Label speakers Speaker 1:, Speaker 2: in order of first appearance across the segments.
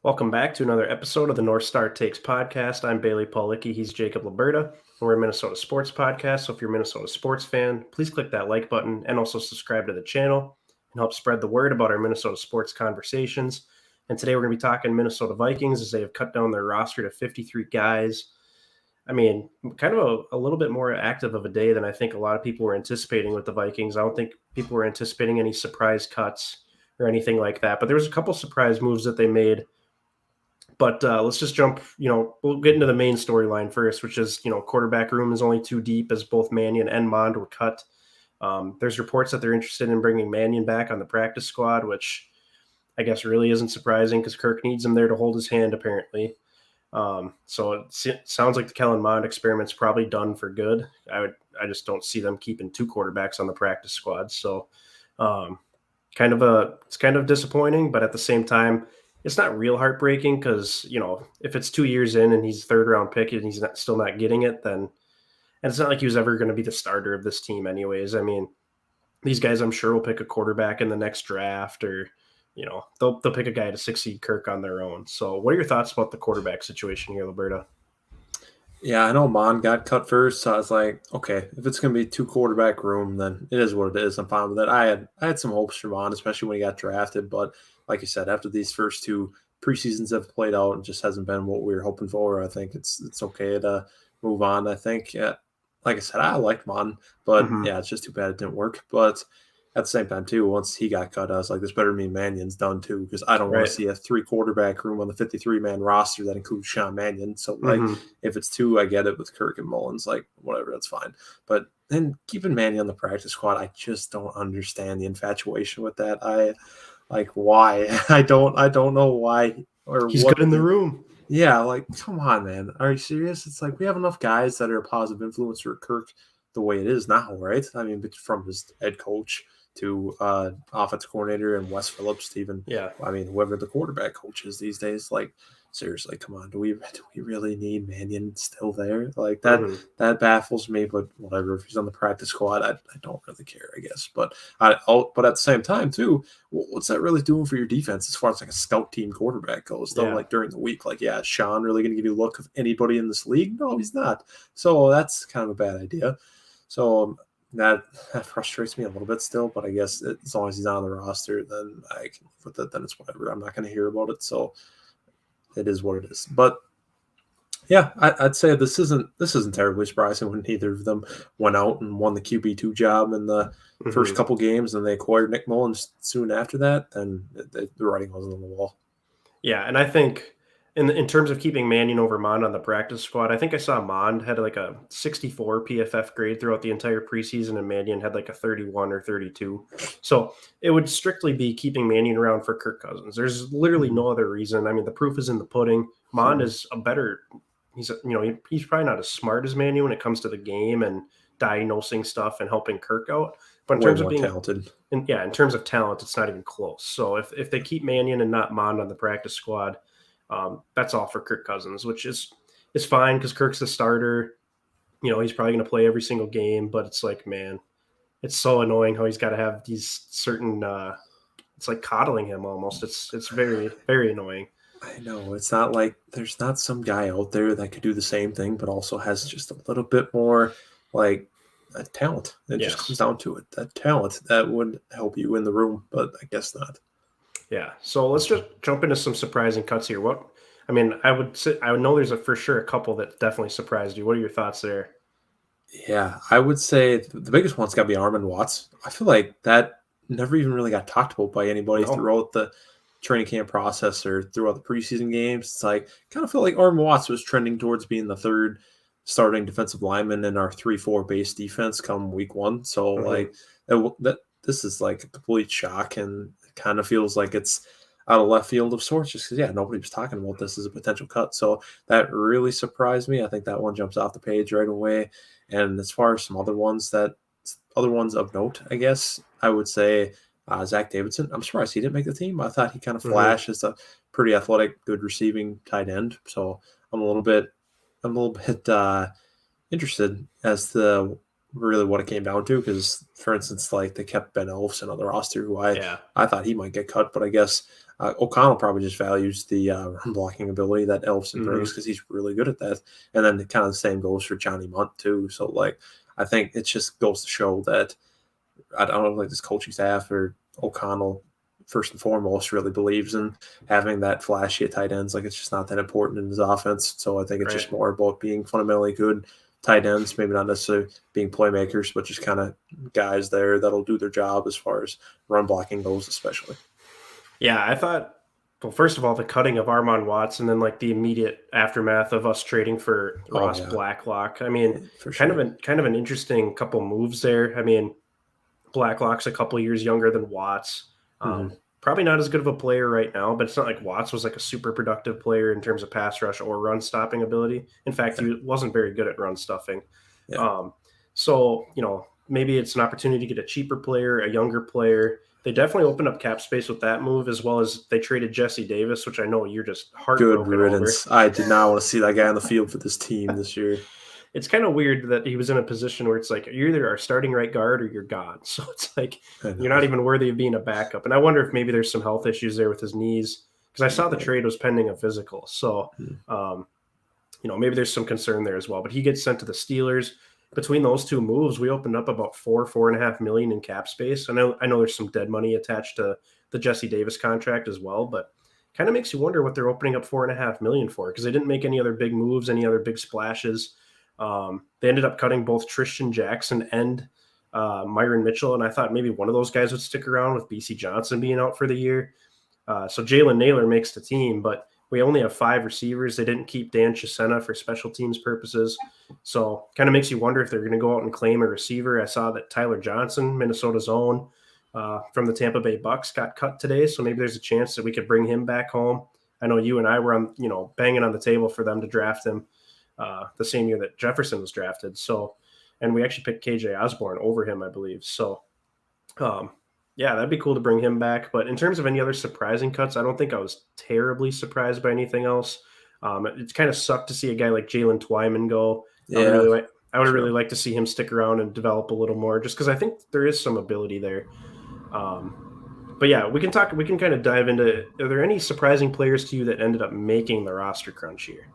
Speaker 1: Welcome back to another episode of the North Star Takes podcast. I'm Bailey Paulicki. He's Jacob Liberta. And we're a Minnesota sports podcast. So if you're a Minnesota sports fan, please click that like button and also subscribe to the channel and help spread the word about our Minnesota sports conversations. And today we're going to be talking Minnesota Vikings as they have cut down their roster to 53 guys. I mean, kind of a little bit more active of a day than I think a lot of people were anticipating with the Vikings. I don't think people were anticipating any surprise cuts or anything like that. But there was a couple surprise moves that they made. But let's just jump, we'll get into the main storyline first, which is, quarterback room is only too deep as both Mannion and Mond were cut. There's reports that they're interested in bringing Mannion back on the practice squad, which I guess really isn't surprising because Kirk needs him there to hold his hand, apparently. So it sounds like the Kellen Mond experiment's probably done for good. I just don't see them keeping two quarterbacks on the practice squad. So it's kind of disappointing, but at the same time, it's not real heartbreaking because, if it's 2 years in and he's third round pick and he's still not getting it, then, and it's not like he was ever going to be the starter of this team anyways. I mean, these guys, I'm sure, will pick a quarterback in the next draft or, they'll pick a guy to succeed Kirk on their own. So what are your thoughts about the quarterback situation here, Liberta?
Speaker 2: Yeah, I know Mon got cut first, so I was like, okay, if it's going to be two quarterback room, then it is what it is. I'm fine with it. I had some hopes for Mon, especially when he got drafted, but like you said, after these first two preseasons have played out, it just hasn't been what we were hoping for. I think it's okay to move on. I think, yeah, like I said, I liked Mon, but yeah, it's just too bad it didn't work. But at the same time, too, once he got cut, I was like, this better mean Mannion's done, too, because I don't want to see a three quarterback room on the 53-man roster that includes Sean Mannion. So, if it's two, I get it with Kirk and Mullins, like, whatever, that's fine. But then keeping Mannion on the practice squad, I just don't understand the infatuation with that. Why? I don't know why or
Speaker 1: he's
Speaker 2: what
Speaker 1: good in the room.
Speaker 2: Yeah, like, come on, man. Are you serious? It's like we have enough guys that are a positive influence for Kirk the way it is now, right? I mean, from his head coach to offensive coordinator and Wes Phillips to even, whoever the quarterback coach is these days. Like, seriously, come on. Do we really need Mannion still there? Like, that baffles me, but whatever. If he's on the practice squad, I don't really care, I guess. But but at the same time, too, what's that really doing for your defense as far as like a scout team quarterback goes? Though, like during the week, like, is Sean really going to give you a look of anybody in this league? No, he's not. So that's kind of a bad idea. So that frustrates me a little bit still, but I guess as long as he's not on the roster, then I can live with it. Then it's whatever. I'm not going to hear about it, so it is what it is. But yeah, I'd say this isn't terribly surprising when neither of them went out and won the QB2 job in the first couple games, and they acquired Nick Mullins soon after that. Then the writing wasn't on the wall.
Speaker 1: Yeah, and I think in terms of keeping Mannion over Mond on the practice squad, I think I saw Mond had like a 64 PFF grade throughout the entire preseason, and Mannion had like a 31 or 32. So it would strictly be keeping Mannion around for Kirk Cousins. There's literally no other reason. I mean, the proof is in the pudding. Mond is a better. He's probably not as smart as Mannion when it comes to the game and diagnosing stuff and helping Kirk out. But in terms of being
Speaker 2: talented,
Speaker 1: in terms of talent, it's not even close. So if they keep Mannion and not Mond on the practice squad, that's all for Kirk Cousins, which is fine because Kirk's the starter. He's probably going to play every single game, but it's like, man, it's so annoying how he's got to have these certain. It's like coddling him almost. It's very, very annoying.
Speaker 2: I know. It's not like there's not some guy out there that could do the same thing, but also has just a little bit more like talent. It just comes down to it. That talent that would help you in the room, but I guess not.
Speaker 1: Yeah. So let's just jump into some surprising cuts here. I would know there's for sure a couple that definitely surprised you. What are your thoughts there?
Speaker 2: Yeah, I would say the biggest one's got to be Armand Watts. I feel like that never even really got talked about by anybody throughout the training camp process or throughout the preseason games. It's like kind of felt like Armand Watts was trending towards being the third starting defensive lineman in our 3-4 base defense come week one. So this is like a complete shock, and it kind of feels like it's out of left field of sorts just because, nobody was talking about this as a potential cut. So that really surprised me. I think that one jumps off the page right away. And as far as some other ones of note, I guess I would say Zach Davidson. I'm surprised he didn't make the team. I thought he kind of flashed as a pretty athletic, good receiving tight end. So I'm a little bit interested as to really what it came down to because, for instance, like they kept Ben Olsen on the roster, who
Speaker 1: Yeah.
Speaker 2: I thought he might get cut, but I guess O'Connell probably just values the run blocking ability that Elfson brings because he's really good at that. And then kind of the same goes for Johnny Munt too. So like I think it just goes to show that I don't know, like this coaching staff or O'Connell first and foremost really believes in having that flashy at tight ends. Like it's just not that important in his offense. So I think it's just
Speaker 1: Right.
Speaker 2: more about being fundamentally good tight ends, maybe not necessarily being playmakers, but just kind of guys there that'll do their job as far as run blocking goes, especially.
Speaker 1: Yeah, I thought, well, first of all, the cutting of Armon Watts and then like the immediate aftermath of us trading for
Speaker 2: Oh
Speaker 1: Ross
Speaker 2: yeah,
Speaker 1: Blacklock. I mean,
Speaker 2: for sure.
Speaker 1: kind of an interesting couple moves there. I mean, Blacklock's a couple years younger than Watts.
Speaker 2: Hmm.
Speaker 1: Probably not as good of a player right now, but it's not like Watts was like a super productive player in terms of pass rush or run stopping ability. In fact,
Speaker 2: Yeah,
Speaker 1: he wasn't very good at run stuffing.
Speaker 2: yeah.
Speaker 1: Um, so, maybe it's an opportunity to get a cheaper player, a younger player. They definitely opened up cap space with that move, as well as they traded Jesse Davis, which I know you're just
Speaker 2: Good
Speaker 1: heartbroken over.
Speaker 2: riddance. I did not want to see that guy on the field for this team this year.
Speaker 1: It's kind of weird that he was in a position where it's like you're either our starting right guard or you're gone. So it's like
Speaker 2: I
Speaker 1: you're
Speaker 2: know.
Speaker 1: not even worthy of being a backup. And I wonder if maybe there's some health issues there with his knees because I saw the
Speaker 2: Right.
Speaker 1: trade was pending a physical. So
Speaker 2: Mhm.
Speaker 1: um, maybe there's some concern there as well. But he gets sent to the Steelers. Between those two moves, we opened up about 4.5 million in cap space. I know there's some dead money attached to the Jesse Davis contract as well, but kind of makes you wonder what they're opening up 4.5 million for because they didn't make any other big moves, any other big splashes. They ended up cutting both Tristan Jackson and Myron Mitchell, and I thought maybe one of those guys would stick around with BC Johnson being out for the year. So Jalen Naylor makes the team, but we only have 5 receivers. They didn't keep Dan Chisena for special teams purposes. So kind of makes you wonder if they're going to go out and claim a receiver. I saw that Tyler Johnson, Minnesota's own, from the Tampa Bay Bucks, got cut today. So maybe there's a chance that we could bring him back home. I know you and I were on, banging on the table for them to draft him the same year that Jefferson was drafted. So, and we actually picked KJ Osborne over him, I believe. So, um, yeah, that'd be cool to bring him back. But in terms of any other surprising cuts, I don't think I was terribly surprised by anything else. It's kind of sucked to see a guy like Jalen Twyman go.
Speaker 2: Yeah,
Speaker 1: I would
Speaker 2: sure.
Speaker 1: really like to see him stick around and develop a little more, just because I think there is some ability there. Um, but yeah, we can talk. We can kind of dive into. Are there any surprising players to you that ended up making the roster crunch here?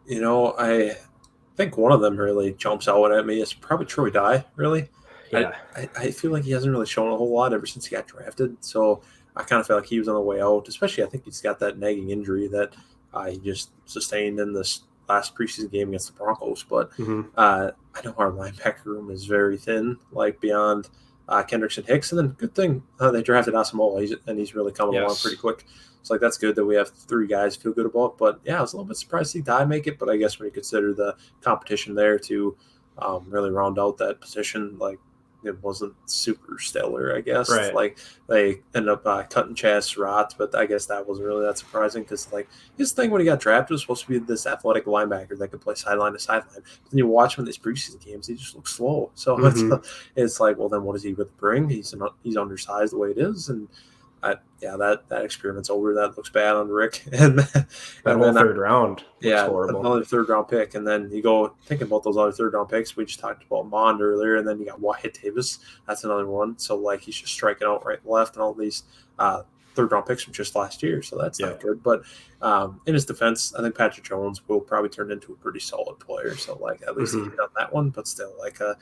Speaker 2: I think one of them really jumps out at me is probably Troy Dye. Really, I,
Speaker 1: Yeah,
Speaker 2: I feel like he hasn't really shown a whole lot ever since he got drafted. So I kind of feel like he was on the way out. Especially, I think he's got that nagging injury that he just sustained in this last preseason game against the Broncos. But
Speaker 1: hmm
Speaker 2: I know our linebacker room is very thin, like beyond Kendricks and Hicks. And then good thing they drafted Asamoah, and he's really coming along pretty
Speaker 1: yes,
Speaker 2: quick. So like that's good that we have 3 guys to feel good about. But yeah, I was a little bit surprised to see Dye make it. But I guess when you consider the competition there to really round out that position, like it wasn't super stellar. I guess
Speaker 1: right,
Speaker 2: like they ended up cutting Chaz Surratt, but I guess that wasn't really that surprising because like his thing when he got drafted was supposed to be this athletic linebacker that could play sideline to sideline. But then you watch him in these preseason games, he just looks slow. So
Speaker 1: hmm
Speaker 2: it's like, well, then what does he really bring? He's undersized the way it is, and yeah, that experiment's over. That looks bad on Rick,
Speaker 1: that
Speaker 2: and
Speaker 1: whole
Speaker 2: then
Speaker 1: third round looks
Speaker 2: yeah,
Speaker 1: horrible.
Speaker 2: another third round pick, and then you go thinking about those other third round picks. We just talked about Mond earlier, and then you got Wyatt Davis. That's another one. So like he's just striking out right and left, and all these uh, third round picks from just last year. So that's
Speaker 1: Yeah,
Speaker 2: not good. But in his defense, I think Patrick Jones will probably turn into a pretty solid player. So like at least he
Speaker 1: hmm
Speaker 2: hit on that one, but still like a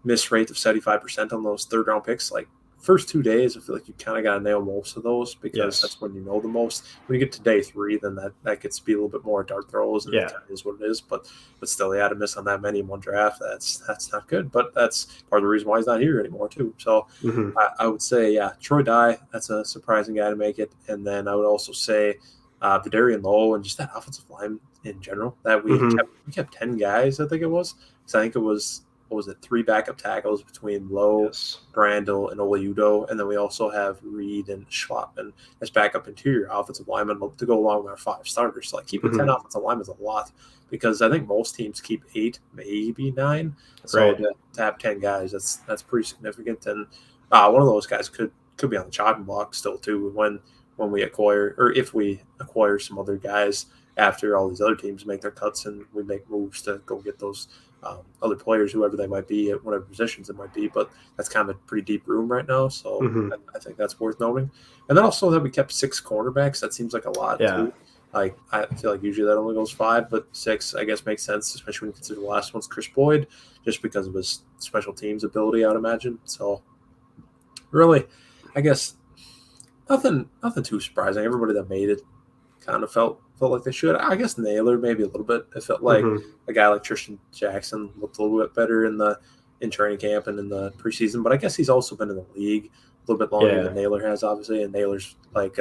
Speaker 2: miss rate of 75% on those third round picks. Like first 2 days, I feel like you kind of got to nail most of those because
Speaker 1: yes,
Speaker 2: that's when you know the most. When you get to day 3, then that gets to be a little bit more dart throws, and it
Speaker 1: yeah,
Speaker 2: kind of is what it is. But still, he had to miss on that many in one draft. That's not good. But that's part of the reason why he's not here anymore too. So
Speaker 1: hmm
Speaker 2: I would say, yeah, Troy Dye, that's a surprising guy to make it. And then I would also say Vidarian Lowe and just that offensive line in general that
Speaker 1: hmm
Speaker 2: we kept 10 guys, I think it was. Because I think it was, what was it, 3 backup tackles between Lowe,
Speaker 1: yes,
Speaker 2: Brandel, and Oleudo. And then we also have Reed and Schwabman as backup interior offensive linemen to go along with our 5 starters. So like keeping 10
Speaker 1: hmm
Speaker 2: offensive linemen is a lot because I think most teams keep 8, maybe 9. So
Speaker 1: right,
Speaker 2: to have 10 guys, that's pretty significant. And one of those guys could be on the chopping block still too when we acquire or if we acquire some other guys after all these other teams make their cuts and we make moves to go get those other players, whoever they might be at whatever positions it might be. But that's kind of a pretty deep room right now, so
Speaker 1: Hmm.
Speaker 2: I think that's worth noting. And then also that we kept 6 cornerbacks. That seems like a lot
Speaker 1: Yeah.
Speaker 2: too. Like I feel like usually that only goes 5, but 6 I guess makes sense, especially when you consider the last one's Chris Boyd, just because of his special teams ability, I'd imagine. So really, I guess nothing too surprising. Everybody that made it kind of felt like they should. I guess Naylor maybe a little bit. It felt like
Speaker 1: Hmm.
Speaker 2: a guy like Tristan Jackson looked a little bit better in training camp and in the preseason, but I guess he's also been in the league a little bit longer
Speaker 1: Yeah.
Speaker 2: than Naylor has, obviously. And Naylor's like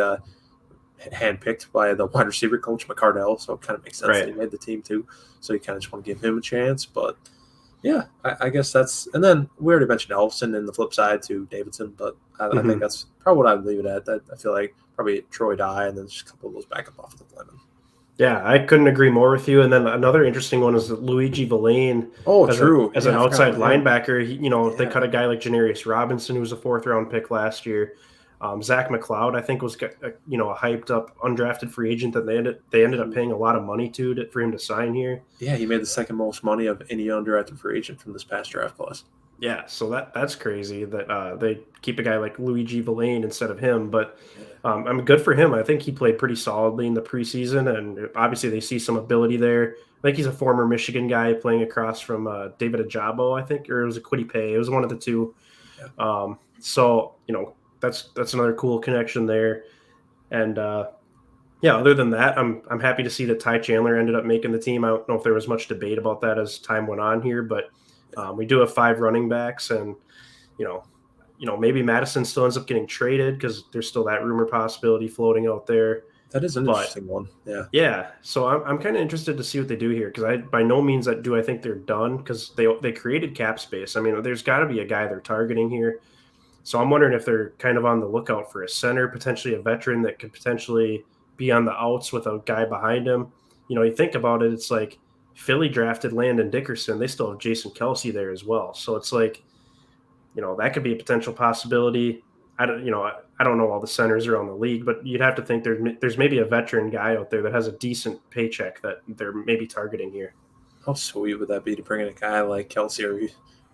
Speaker 2: handpicked by the wide receiver coach McCardell, so it kind of makes sense that
Speaker 1: Right.
Speaker 2: he made the team too. So you kind of just want to give him a chance, but. Yeah, I guess that's, and then we already mentioned Elfson and the flip side to Davidson, but I think
Speaker 1: Hmm.
Speaker 2: that's probably what I'd leave it at. I feel like probably Troy Dye and then just a couple of those backup offensive linemen.
Speaker 1: Yeah, I couldn't agree more with you. And then another interesting one is that Luigi Villain
Speaker 2: Oh,
Speaker 1: as a
Speaker 2: true.
Speaker 1: as
Speaker 2: Yeah,
Speaker 1: an
Speaker 2: I forgot
Speaker 1: outside
Speaker 2: about him.
Speaker 1: linebacker. They
Speaker 2: Yeah,
Speaker 1: cut a guy like Janarius Robinson, who was a fourth round pick last year. Zach McLeod, I think, was a hyped up undrafted free agent that they ended up
Speaker 2: he
Speaker 1: paying a lot of money for him to sign here.
Speaker 2: yeah he made the second most money of any undrafted free agent from this past draft class.
Speaker 1: Yeah, so that's crazy that they keep a guy like Luigi Villain instead of him. But
Speaker 2: Yeah,
Speaker 1: I mean, good for him. I think he played pretty solidly in the preseason, and obviously they see some ability there. I think he's a former Michigan guy playing across from David Ajabo, I think, or it was a Quiddy Pay. It was one of the two.
Speaker 2: yeah.
Speaker 1: So that's another cool connection there. And yeah, other than that, I'm happy to see that Ty Chandler ended up making the team. I don't know if there was much debate about that as time went on here, but we do have 5 running backs, and you know, maybe Madison still ends up getting traded because there's still that rumor possibility floating out there.
Speaker 2: That is an
Speaker 1: But
Speaker 2: interesting one. Yeah,
Speaker 1: yeah, so I'm kind of interested to see what they do here because I by no means do I think they're done because they created cap space. I mean, there's got to be a guy they're targeting here. So I'm wondering if they're kind of on the lookout for a center, potentially a veteran that could potentially be on the outs with a guy behind him. You think about it, it's like Philly drafted Landon Dickerson. They still have Jason Kelsey there as well. So it's like, that could be a potential possibility. I don't know all the centers around the league, but you'd have to think there's maybe a veteran guy out there that has a decent paycheck that they're maybe targeting here.
Speaker 2: how sweet would that be to bring in a guy like Kelsey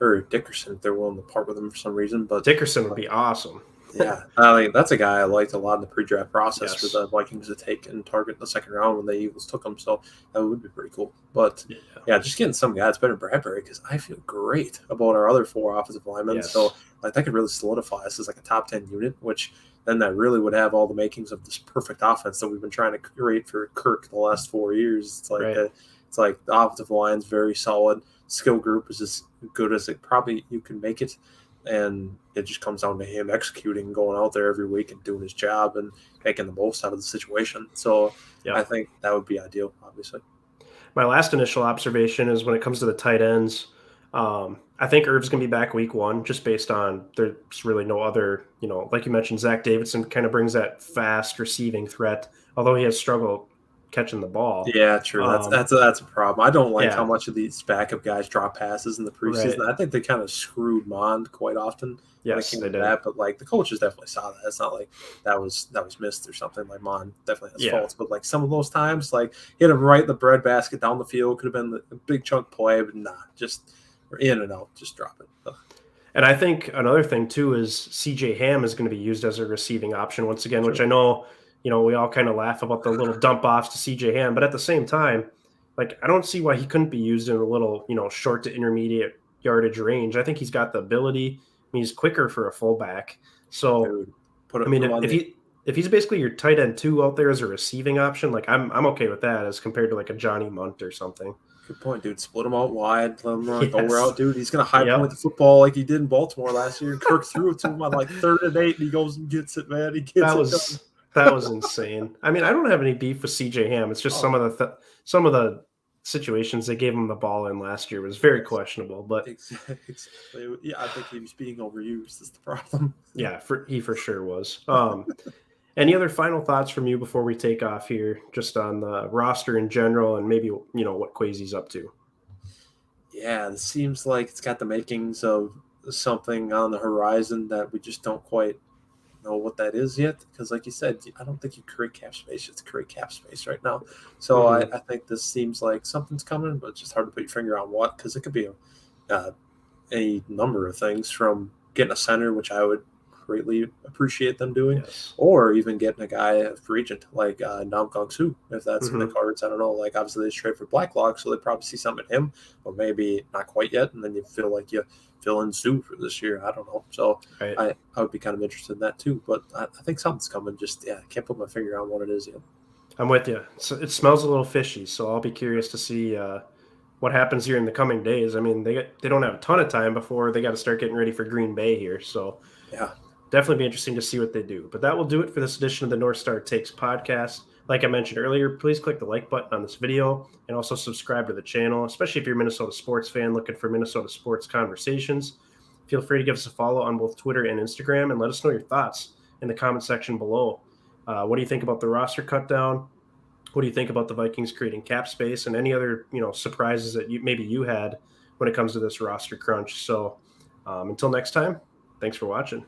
Speaker 2: or Dickerson if they're willing to part with him for some reason? But
Speaker 1: Dickerson would be awesome.
Speaker 2: yeah, I mean that's a guy I liked a lot in the pre-draft process for
Speaker 1: Yes.
Speaker 2: the Vikings to take and target in the second round when the Eagles took him. So that would be pretty cool. But
Speaker 1: Yeah.
Speaker 2: yeah, just getting some guy that's better than Bradbury because I feel great about our other 4 offensive linemen. So
Speaker 1: Yes.
Speaker 2: like that could really solidify us as like a top 10 unit, which then that really would have all the makings of this perfect offense that we've been trying to create for Kirk the last 4 years.
Speaker 1: Right.
Speaker 2: It's like the offensive line's very solid. Skill group is as good as it probably you can make it, and it just comes down to him executing, going out there every week and doing his job and making the most out of the situation. So I
Speaker 1: Yep.
Speaker 2: think that would be ideal, obviously.
Speaker 1: My last initial observation is when it comes to the tight ends, I think Irv's going to be back week 1 just based on there's really no other, like you mentioned, Zach Davidson kind of brings that fast receiving threat, although he has struggled catching the ball.
Speaker 2: Yeah, true. That's a problem. I don't like how
Speaker 1: Yeah,
Speaker 2: much of these backup guys drop passes in the
Speaker 1: right.
Speaker 2: preseason. I think they kind of screwed Mond quite often when it
Speaker 1: Yes,
Speaker 2: came
Speaker 1: they
Speaker 2: to
Speaker 1: did.
Speaker 2: that. But like the coaches definitely saw that. It's not like that was missed or something. Like Mond definitely has
Speaker 1: Yeah.
Speaker 2: faults, but like some of those times, like hit him right in the breadbasket down the field could have been a big chunk play, but nah, just in and out, just drop it. Ugh.
Speaker 1: And I think another thing too is CJ Ham is going to be used as a receiving option once again, which
Speaker 2: True.
Speaker 1: I know, we all kind of laugh about the little dump offs to CJ Ham, but at the same time, like I don't see why he couldn't be used in a little, short to intermediate yardage range. I think he's got the ability. I mean, he's quicker for a fullback. So,
Speaker 2: Dude, put
Speaker 1: I
Speaker 2: it
Speaker 1: mean,
Speaker 2: put him on
Speaker 1: if he's basically your tight end 2 out there as a receiving option, like I'm okay with that as compared to like a Johnny Munt or something.
Speaker 2: Good point, dude. Split him out wide, let him run a go
Speaker 1: Yes.
Speaker 2: route, dude. He's gonna high point
Speaker 1: Yep.
Speaker 2: the football like he did in Baltimore last year. And Kirk threw it to him on like 3rd and 8, and he goes and gets it, man. He gets
Speaker 1: That
Speaker 2: it done.
Speaker 1: was that was insane. I mean, I don't have any beef with CJ Ham. It's just
Speaker 2: Oh,
Speaker 1: some of the situations they gave him the ball in last year was very
Speaker 2: yes,
Speaker 1: questionable. But
Speaker 2: exactly. Yeah, I think he was being overused. Is the problem.
Speaker 1: yeah, he for sure was. Any other final thoughts from you before we take off here, just on the roster in general, and maybe what Quasi's up to?
Speaker 2: Yeah, it seems like it's got the makings of something on the horizon that we just don't quite know what that is yet because, like you said, I don't think you create cap space. It's create cap space right now. So
Speaker 1: Hmm.
Speaker 2: I think this seems like something's coming, but it's just hard to put your finger on what because it could be a number of things from getting a center, which I would greatly appreciate them doing,
Speaker 1: Yes.
Speaker 2: or even getting a guy, a free agent like Nam Kong Soo, if that's in the
Speaker 1: Hmm.
Speaker 2: cards. I don't know. Like, obviously, they trade for Blacklock, so they probably see something in him, or maybe not quite yet. And then you feel like you fill in Sue for this year. I don't know. So
Speaker 1: Right.
Speaker 2: I would be kind of interested in that too. But I think something's coming. Just, yeah, I can't put my finger on what it is yet.
Speaker 1: I'm with you. So it smells a little fishy, so I'll be curious to see what happens here in the coming days. I mean, they don't have a ton of time before they got to start getting ready for Green Bay here, so
Speaker 2: Yeah.
Speaker 1: definitely be interesting to see what they do. But that will do it for this edition of the North Star Takes podcast. Like I mentioned earlier, please click the like button on this video and also subscribe to the channel, especially if you're a Minnesota sports fan looking for Minnesota sports conversations. Feel free to give us a follow on both Twitter and Instagram and let us know your thoughts in the comment section below. What do you think about the roster cut down? What do you think about the Vikings creating cap space and any other surprises that you had when it comes to this roster crunch? So until next time, thanks for watching.